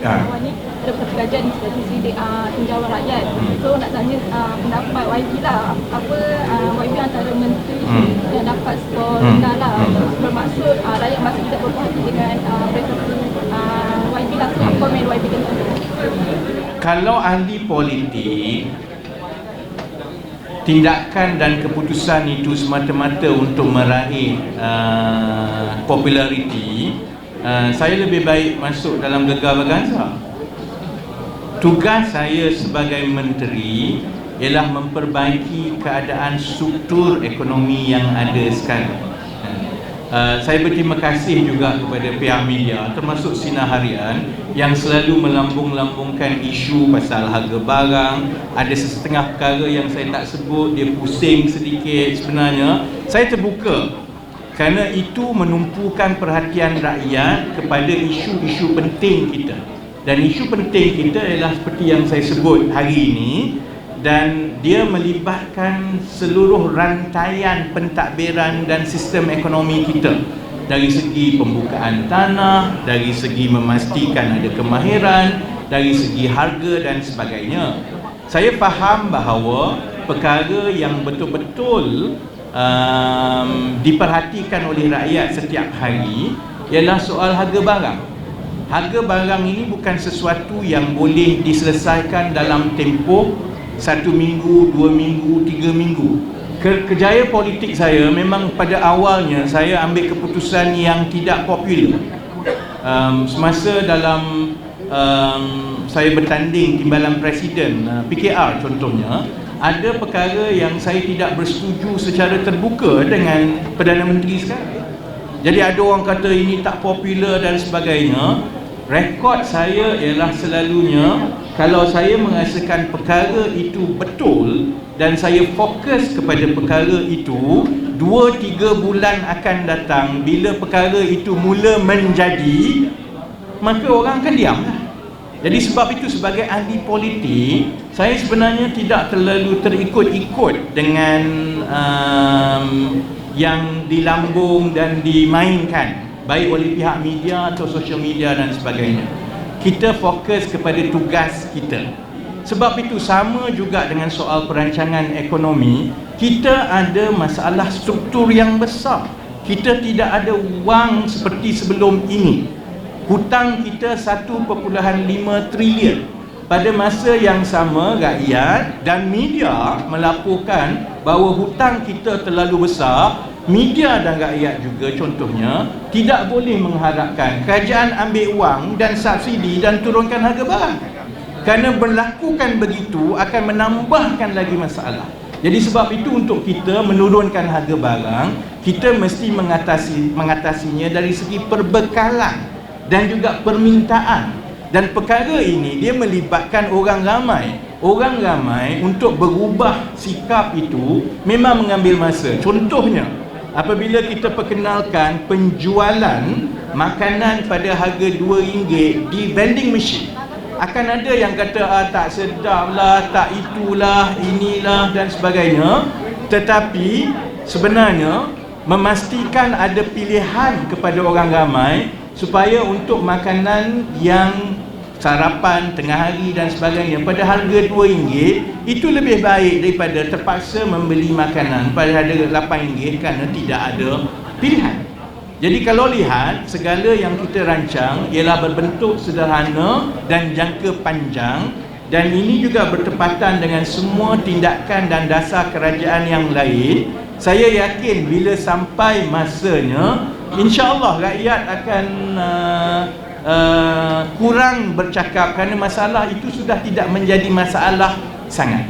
awal ni ada perkajian dari sisi tinjauan rakyat. So nak tanya pendapat YB lah, apa YB antara menteri yang dapat skor rendah lah, bermaksud rakyat masih tidak berpuas hati dengan reform YB lah. So komen YB tentang itu. Kalau ahli politik, tindakan dan keputusan itu semata-mata untuk meraih populariti, saya lebih baik masuk dalam gegar berganza. Tugas saya sebagai menteri ialah memperbaiki keadaan struktur ekonomi yang ada sekarang. Saya berterima kasih juga kepada pihak media termasuk Sinar Harian yang selalu melambung-lambungkan isu pasal harga barang. Ada setengah perkara yang saya tak sebut, dia pusing sedikit. Sebenarnya saya terbuka kerana itu menumpukan perhatian rakyat kepada isu-isu penting kita. Dan isu penting kita ialah seperti yang saya sebut hari ini, dan dia melibatkan seluruh rantaian pentadbiran dan sistem ekonomi kita, dari segi pembukaan tanah, dari segi memastikan ada kemahiran, dari segi harga dan sebagainya. Saya faham bahawa perkara yang betul-betul diperhatikan oleh rakyat setiap hari ialah soal harga barang. Harga barang ini bukan sesuatu yang boleh diselesaikan dalam tempoh 1 minggu, 2 minggu, 3 minggu. Kerjaya politik saya memang pada awalnya saya ambil keputusan yang tidak popular. Semasa dalam saya bertanding timbalan presiden PKR contohnya, ada perkara yang saya tidak bersetuju secara terbuka dengan Perdana Menteri sekarang. Jadi ada orang kata ini tak popular dan sebagainya. Rekod saya ialah selalunya kalau saya merasakan perkara itu betul dan saya fokus kepada perkara itu, 2-3 bulan akan datang bila perkara itu mula menjadi, maka orang akan diam. Jadi sebab itu sebagai ahli politik, saya sebenarnya tidak terlalu terikut-ikut dengan yang dilambung dan dimainkan baik oleh pihak media atau sosial media dan sebagainya. Kita fokus kepada tugas kita. Sebab itu sama juga dengan soal perancangan ekonomi, kita ada masalah struktur yang besar. Kita tidak ada wang seperti sebelum ini. Hutang kita 1.5 trilion. Pada masa yang sama, rakyat dan media melaporkan bahawa hutang kita terlalu besar. Media dan rakyat juga contohnya tidak boleh mengharapkan kerajaan ambil wang dan subsidi dan turunkan harga barang. Kerana berlakukan begitu akan menambahkan lagi masalah. Jadi sebab itu untuk kita menurunkan harga barang, kita mesti mengatasinya dari segi perbekalan dan juga permintaan. Dan perkara ini dia melibatkan orang ramai. Orang ramai untuk berubah sikap itu memang mengambil masa. Contohnya, apabila kita perkenalkan penjualan makanan pada harga RM2 di vending machine, akan ada yang kata tak sedap lah, tak itulah, inilah dan sebagainya. Tetapi sebenarnya memastikan ada pilihan kepada orang ramai supaya untuk makanan yang sarapan tengah hari dan sebagainya pada harga RM2 itu lebih baik daripada terpaksa membeli makanan pada harga RM8 kerana tidak ada pilihan. Jadi kalau lihat, segala yang kita rancang ialah berbentuk sederhana dan jangka panjang, dan ini juga bertepatan dengan semua tindakan dan dasar kerajaan yang lain. Saya yakin bila sampai masanya, insya-Allah rakyat akan kurang bercakap kerana masalah itu sudah tidak menjadi masalah sangat.